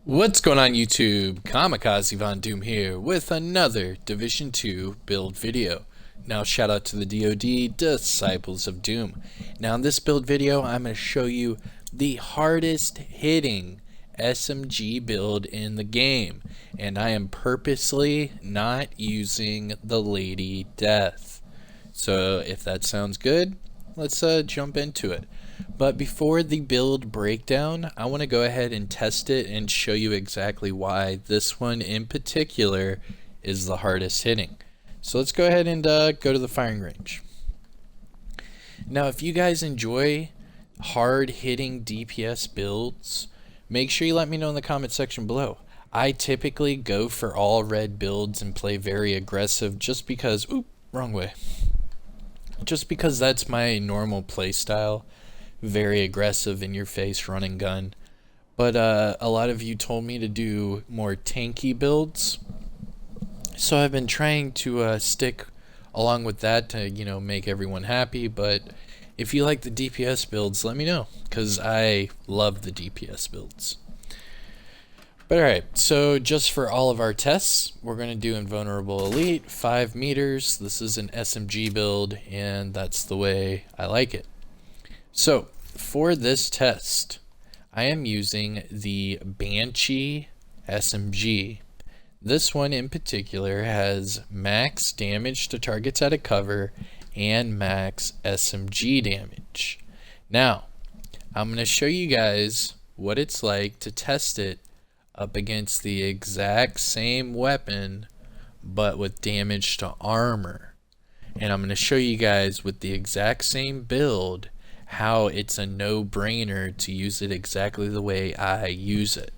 What's going on YouTube? Kamikazevondoom here with another Division 2 build video. Now shout out to the DoD Disciples of Doom. Now in this build video I'm going to show you the hardest hitting SMG build in the game. And I am purposely not using the Lady Death. So if that sounds good, let's jump into it. But before the build breakdown, I want to go ahead and test it and show you exactly why this one in particular is the hardest hitting. So let's go ahead and go to the firing range. Now if you guys enjoy hard hitting DPS builds, make sure you let me know in the comment section below. I typically go for all red builds and play very aggressive just because, wrong way. Just because that's my normal play style. Very aggressive, in your face, run and gun. But a lot of you told me to do more tanky builds, so I've been trying to stick along with that to, make everyone happy. But if you like the DPS builds, let me know, because I love the DPS builds. But alright, so just for all of our tests, we're going to do Invulnerable Elite, 5 meters. This is an SMG build, and that's the way I like it. So, for this test, I am using the Banshee SMG. This one in particular has max damage to targets out of cover and max SMG damage. Now, I'm going to show you guys what it's like to test it up against the exact same weapon, but with damage to armor. And I'm going to show you guys with the exact same build how it's a no-brainer to use it exactly the way I use it.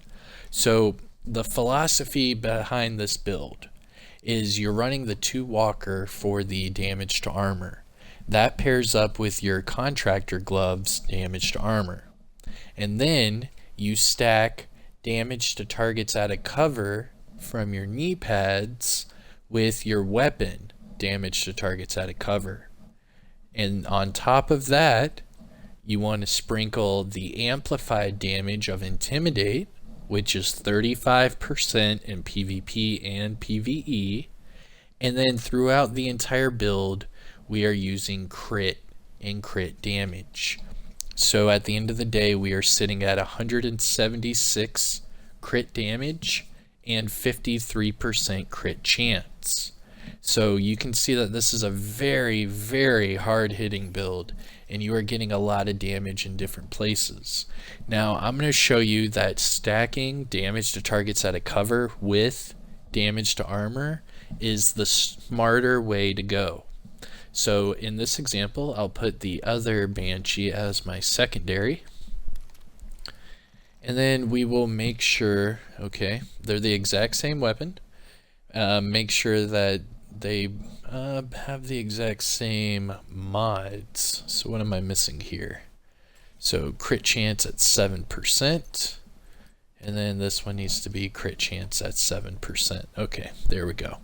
So the philosophy behind this build is you're running the 2 walker for the damage to armor. That pairs up with your contractor gloves damage to armor. And then you stack damage to targets out of cover from your knee pads with your weapon damage to targets out of cover. And on top of that, you want to sprinkle the amplified damage of Intimidate, which is 35% in PvP and PvE. And then throughout the entire build, we are using crit and crit damage. So at the end of the day, we are sitting at 176 crit damage and 53% crit chance. So you can see that this is a very, very hard hitting build, and you are getting a lot of damage in different places. Now I'm going to show you that stacking damage to targets out of cover with damage to armor is the smarter way to go. So in this example, I'll put the other Banshee as my secondary. And then we will make sure, okay, they're the exact same weapon. Make sure that they have the exact same mods. So what am I missing here? So crit chance at 7%. And then this one needs to be crit chance at 7%. Okay, there we go.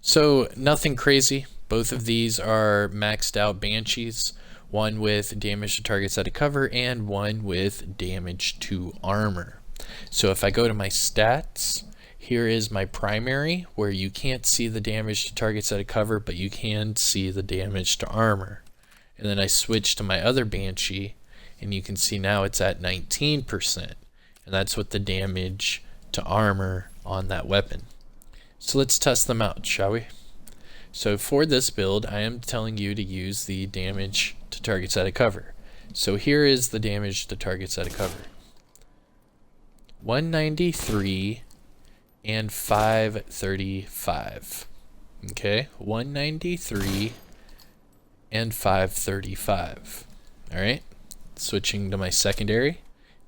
So nothing crazy. Both of these are maxed out Banshees. One with damage to targets out of cover and one with damage to armor. So if I go to my stats, here is my primary, where you can't see the damage to targets out of cover, but you can see the damage to armor. And then I switch to my other Banshee, and you can see now it's at 19%. And that's with the damage to armor on that weapon. So let's test them out, shall we? So for this build, I am telling you to use the damage to targets out of cover. So here is the damage to targets out of cover. 193 and 535. Okay, 193 and 535. Alright, switching to my secondary.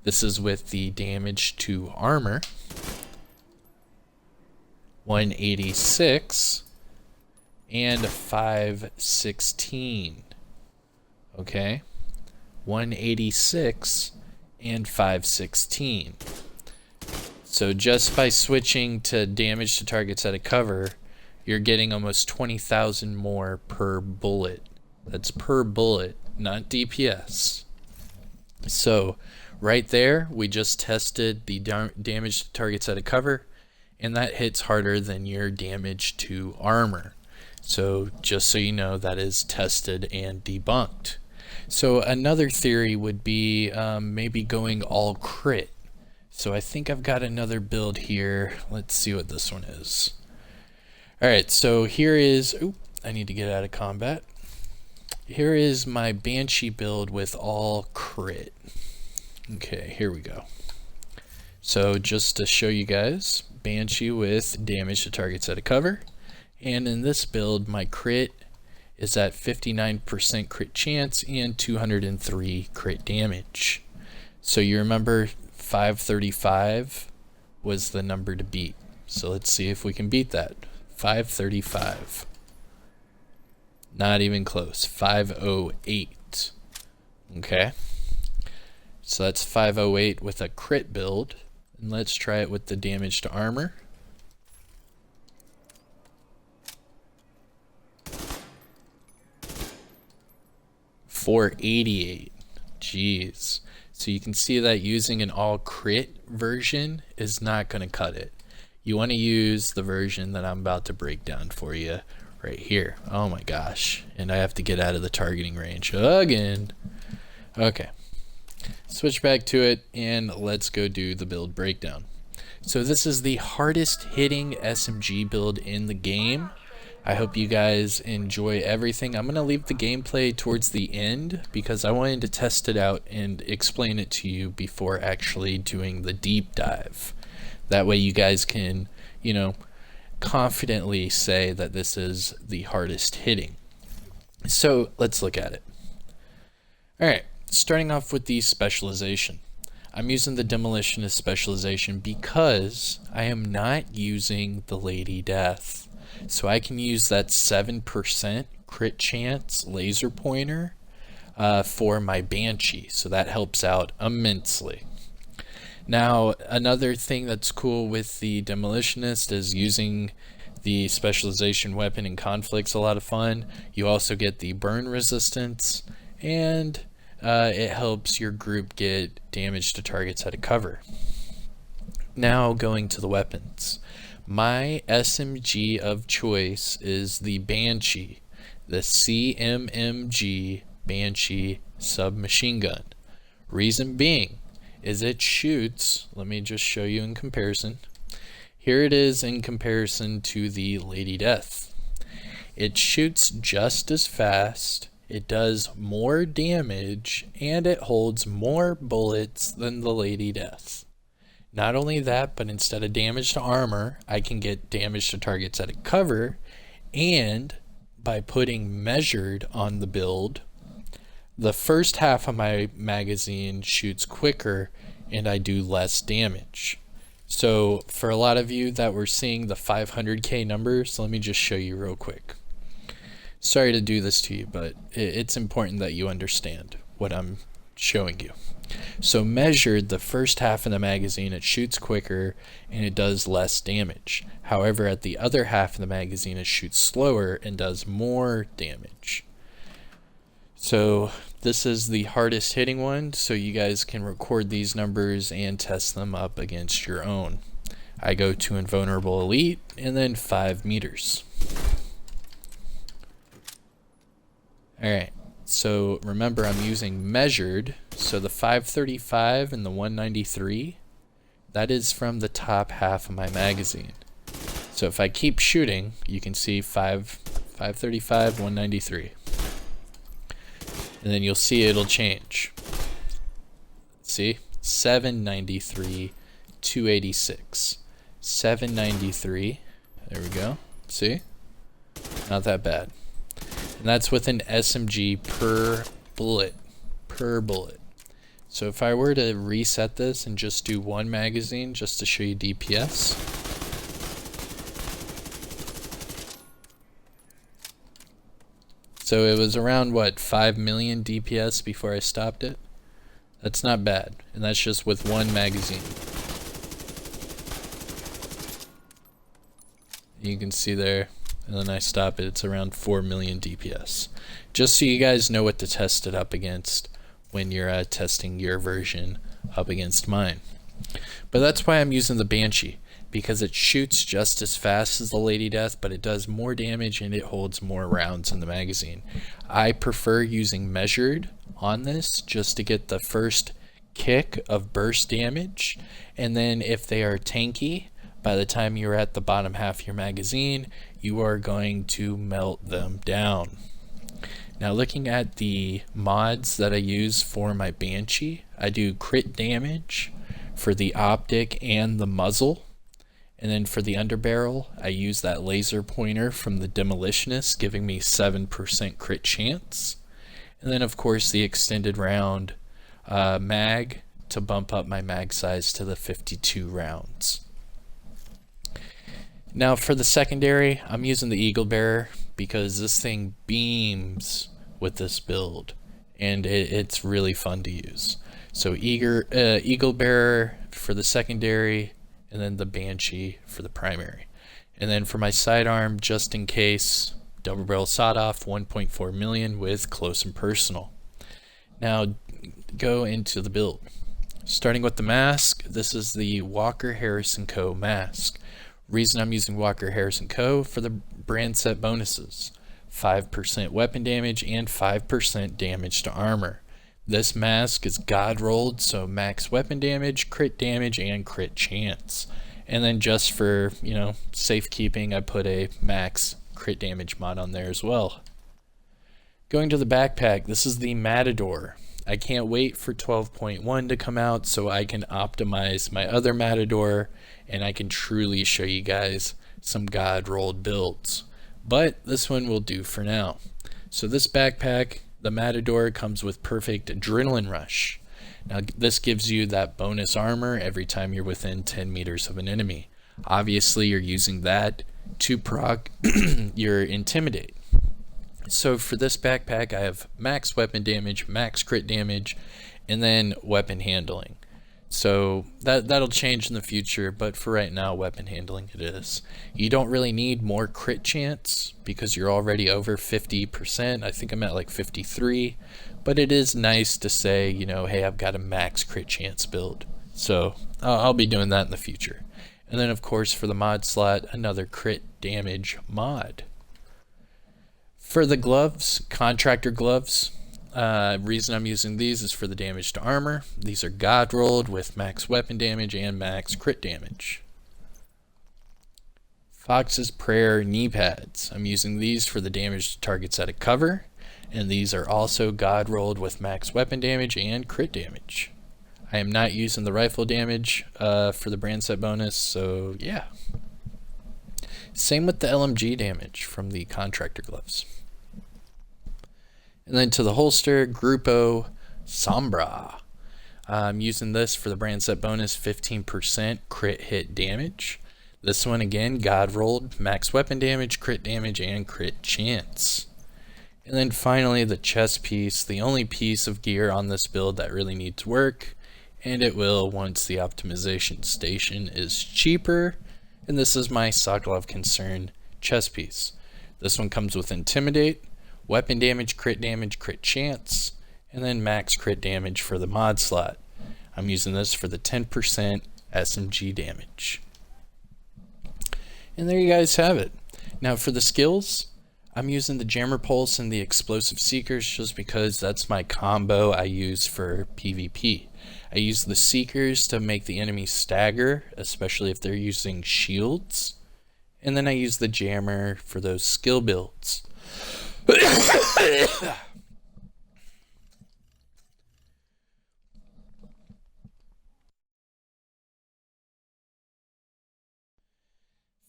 This is with the damage to armor. 186 and 516. Okay, 186 and 516. So just by switching to damage to targets out of cover, you're getting almost 20,000 more per bullet. That's per bullet, not DPS. So Right there, we just tested the damage to targets out of cover, and that hits harder than your damage to armor. So just so you know, that is tested and debunked. So another theory would be maybe going all crit. So I think I've got another build here. Let's see what this one is. Alright, so here is, I need to get out of combat. Here is my Banshee build with all crit. Okay, here we go. So just to show you guys, Banshee with damage to targets out of cover. And in this build, my crit is at 59% crit chance and 203 crit damage. So you remember 535 was the number to beat. So let's see if we can beat that. 535. Not even close. 508. Okay. So that's 508 with a crit build. And let's try it with the damage to armor. $488. Jeez. So you can see that using an all crit version is not going to cut it. You want to use the version that I'm about to break down for you right here. Oh my gosh. And I have to get out of the targeting range again. Okay. Switch back to it and let's go do the build breakdown. So this is the hardest hitting SMG build in the game. I hope you guys enjoy everything. I'm going to leave the gameplay towards the end because I wanted to test it out and explain it to you before actually doing the deep dive. That way you guys can, you know, confidently say that this is the hardest hitting. So let's look at it. Alright, starting off with the specialization. I'm using the demolitionist specialization because I am not using the Lady Death. So I can use that 7% crit chance laser pointer for my Banshee. So that helps out immensely. Now, another thing that's cool with the demolitionist is using the specialization weapon in conflict's a lot of fun. You also get the burn resistance, and it helps your group get damage to targets out of cover. Now, going to the weapons. My SMG of choice is the Banshee, the CMMG Banshee submachine gun. Reason being is it shoots, let me just show you in comparison. Here it is in comparison to the Lady Death. It shoots just as fast, it does more damage, and it holds more bullets than the Lady Death. Not only that, but instead of damage to armor, I can get damage to targets out of cover, and by putting measured on the build, the first half of my magazine shoots quicker and I do less damage. So for a lot of you that were seeing the 500k numbers, let me just show you real quick. Sorry to do this to you, but it's important that you understand what I'm showing you. So measured, the first half of the magazine, it shoots quicker and it does less damage. However, at the other half of the magazine, it shoots slower and does more damage. So this is the hardest hitting one, so you guys can record these numbers and test them up against your own. I go to Invulnerable Elite and then 5 meters. Alright, so remember I'm using measured, so the 535 and the 193, that is from the top half of my magazine. So if I keep shooting, you can see 535, 193. And then you'll see it'll change. See? 793, 286. 793. There we go. See? Not that bad. And that's with an SMG per bullet. Per bullet. So if I were to reset this and just do one magazine just to show you DPS. So it was around, what, 5 million DPS before I stopped it? That's not bad. And that's just with one magazine. You can see there, and then I stop it, it's around 4 million DPS. Just so you guys know what to test it up against when you're testing your version up against mine. But that's why I'm using the Banshee, because it shoots just as fast as the Lady Death, but it does more damage and it holds more rounds in the magazine. I prefer using measured on this just to get the first kick of burst damage, and then if they are tanky, by the time you're at the bottom half of your magazine, you are going to melt them down. Now, looking at the mods that I use for my Banshee, I do crit damage for the optic and the muzzle. And then for the underbarrel, I use that laser pointer from the Demolitionist, giving me 7% crit chance. And then, of course, the extended round mag to bump up my mag size to the 52 rounds. Now for the secondary, I'm using the Eagle Bearer because this thing beams with this build, and it's really fun to use. So Eagle Bearer for the secondary, and then the Banshee for the primary. And then for my sidearm, just in case, double barrel sawed-off 1.4 million with close and personal. Now go into the build. Starting with the mask, this is the Walker Harris & Co. mask. Reason I'm using Walker Harris & Co. for the brand set bonuses. 5% weapon damage and 5% damage to armor. This mask is god rolled, so max weapon damage, crit damage, and crit chance. And then just for, safekeeping, I put a max crit damage mod on there as well. Going to the backpack, this is the Matador. I can't wait for 12.1 to come out so I can optimize my other Matador and I can truly show you guys some god rolled builds. But this one will do for now. So this backpack, the Matador, comes with perfect adrenaline rush. Now this gives you that bonus armor every time you're within 10 meters of an enemy. Obviously you're using that to proc your intimidate. So for this backpack I have max weapon damage, max crit damage, and then weapon handling. So that'll change in the future, but for right now, weapon handling it is. You don't really need more crit chance because you're already over 50%. I think I'm at like 53, but it is nice to say, hey, I've got a max crit chance build. So I'll be doing that in the future. And then of course for the mod slot, another crit damage mod. For the gloves, contractor gloves, reason I'm using these is for the damage to armor. These are god rolled with max weapon damage and max crit damage. Fox's Prayer knee pads. I'm using these for the damage to targets out of cover, and these are also god rolled with max weapon damage and crit damage. I am not using the rifle damage for the brand set bonus, so yeah. Same with the LMG damage from the contractor gloves. And then to the holster, Grupo Sombra. I'm using this for the brand set bonus, 15% crit hit damage. This one again, god rolled, max weapon damage, crit damage, and crit chance. And then finally the chest piece, the only piece of gear on this build that really needs work, and it will once the optimization station is cheaper. And this is my Sokolov Concern chest piece. This one comes with Intimidate, weapon damage, crit chance, and then max crit damage for the mod slot. I'm using this for the 10% SMG damage. And there you guys have it. Now for the skills, I'm using the Jammer Pulse and the Explosive Seekers just because that's my combo I use for PvP. I use the Seekers to make the enemy stagger, especially if they're using shields. And then I use the Jammer for those skill builds.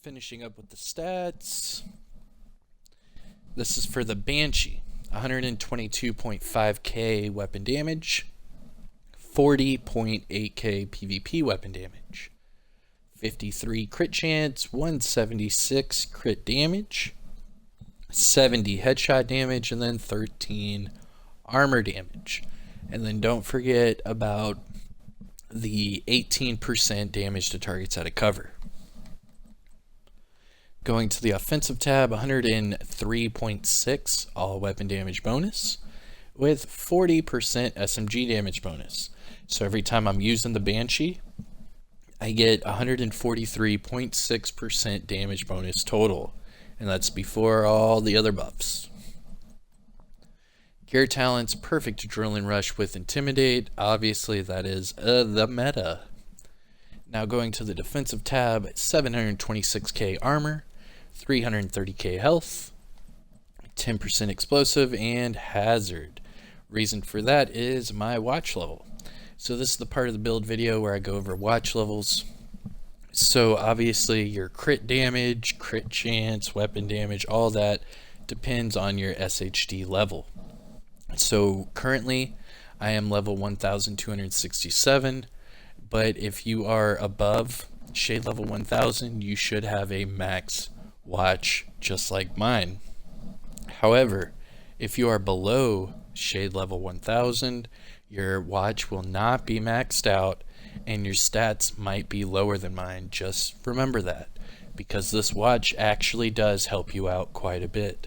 Finishing up with the stats. This is for the Banshee. 122.5k weapon damage, 40.8k PvP weapon damage, 53 crit chance, 176 crit damage, 70 headshot damage, and then 13 armor damage. And then don't forget about the 18% damage to targets out of cover. Going to the offensive tab, 103.6 all weapon damage bonus with 40% SMG damage bonus. So every time I'm using the Banshee, I get 143.6% damage bonus total, and that's before all the other buffs. Gear talents, perfect adrenaline rush with Intimidate. Obviously that is the meta. Now going to the defensive tab, 726k armor, 330k health, 10% explosive, and hazard. Reason for that is my watch level. So this is the part of the build video where I go over watch levels. So obviously your crit damage, crit chance, weapon damage, all that depends on your SHD level. So currently I am level 1267, but if you are above shade level 1000, you should have a max watch just like mine. However, if you are below shade level 1000, your watch will not be maxed out and your stats might be lower than mine. Just remember that, because this watch actually does help you out quite a bit.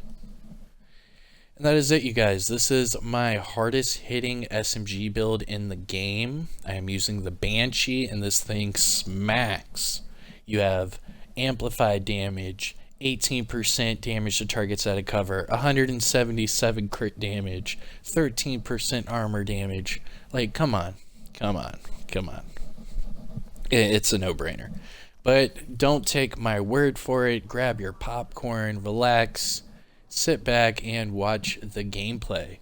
And that is it, you guys. This is my hardest hitting SMG build in the game. I am using the Banshee and this thing smacks. You have amplified damage, 18% damage to targets out of cover, 177 crit damage, 13% armor damage. Like, come on. It's a no-brainer. But don't take my word for it. Grab your popcorn, relax, sit back, and watch the gameplay.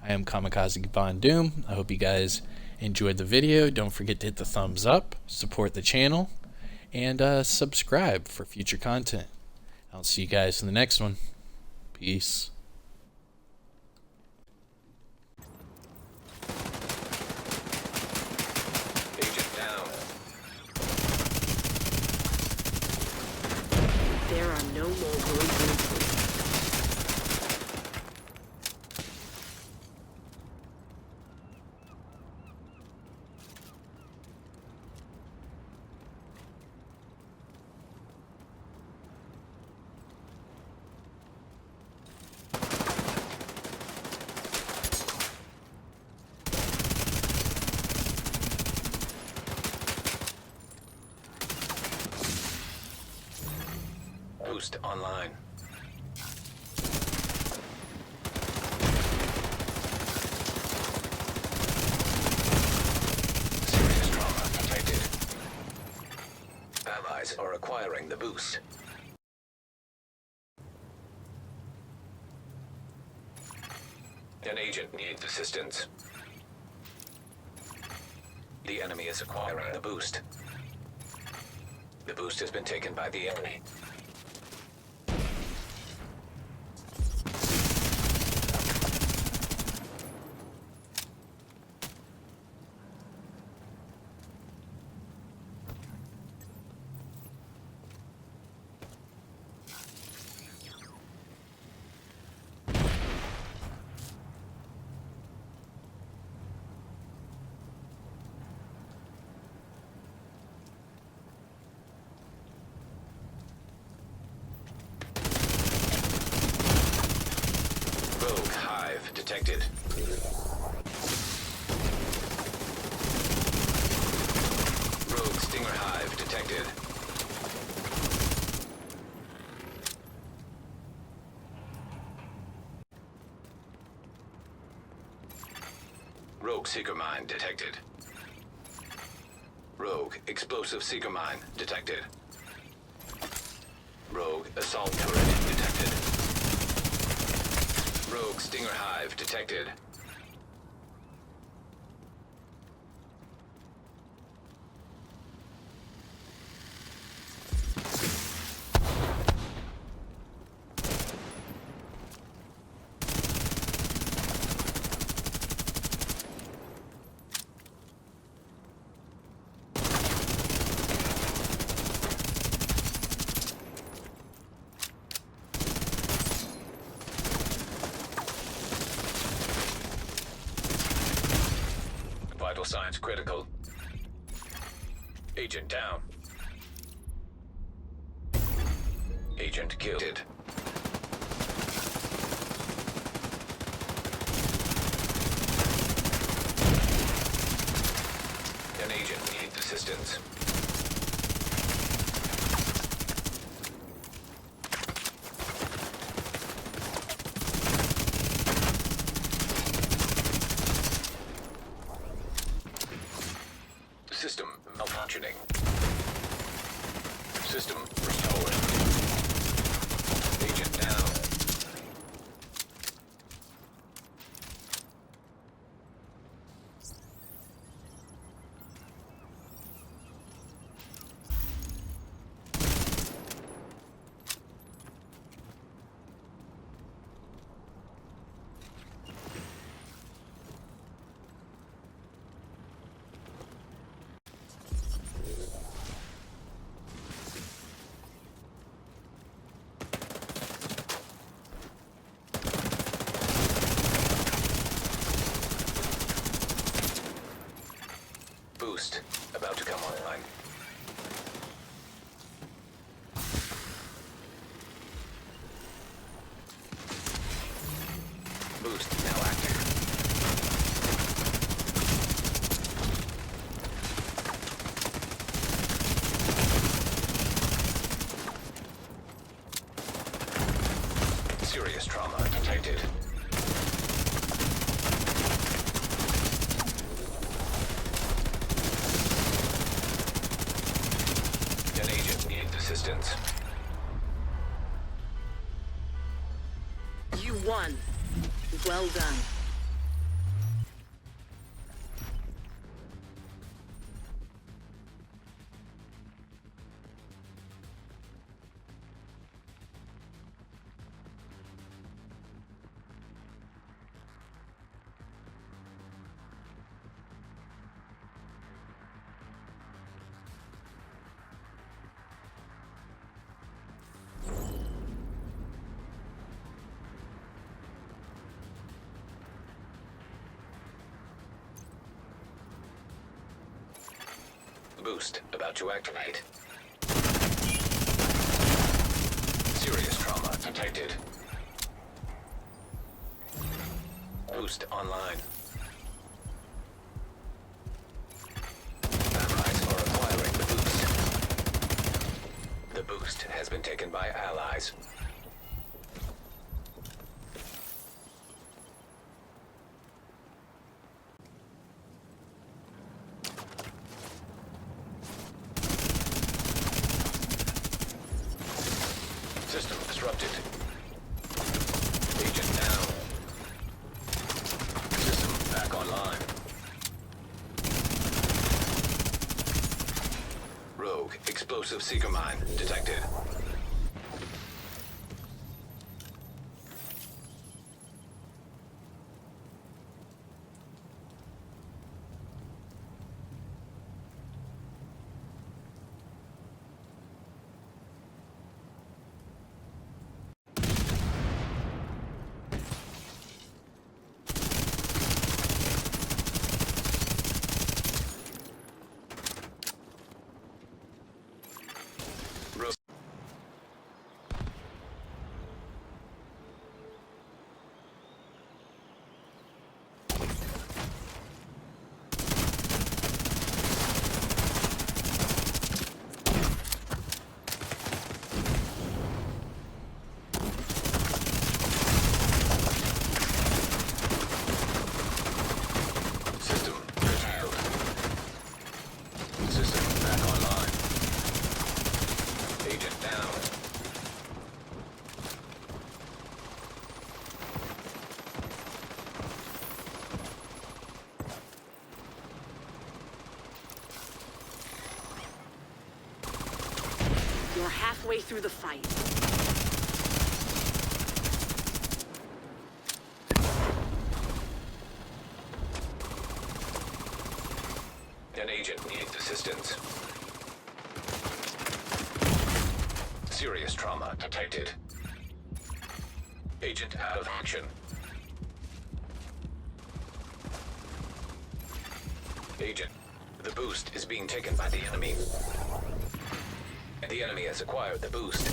I am Kamikazevondoom. I hope you guys enjoyed the video. Don't forget to hit the thumbs up, support the channel, and subscribe for future content. I'll see you guys in the next one. Peace. Agent down. There are no more roads. Boost online. Serious trauma detected. Allies are acquiring the boost. An agent needs assistance. The enemy is acquiring the boost. The boost has been taken by the enemy. Rogue hive detected. Rogue stinger hive detected. Rogue seeker mine detected. Rogue explosive seeker mine detected. Rogue assault turret detected. Rogue stinger hive detected. Vital signs critical. Agent down. Agent killed. assistance. System malfunctioning. System restored. Agent down. Boost about to come online. Boost now active. Serious trauma detected. An agent needs assistance. You won. Well done. Boost about to activate. Serious trauma detected. Boost online. Allies are acquiring the boost. The boost has been taken by allies. System disrupted. Agent down. System back online. Rogue explosive seeker mine detected. You're halfway through the fight. An agent needs assistance. Serious trauma detected. Agent out of action. Agent, the boost is being taken by the enemy. And the enemy has acquired the boost.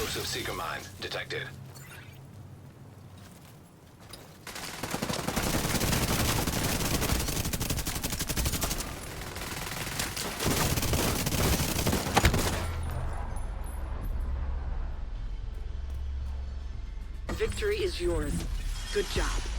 Explosive seeker mine detected. Victory is yours. Good job.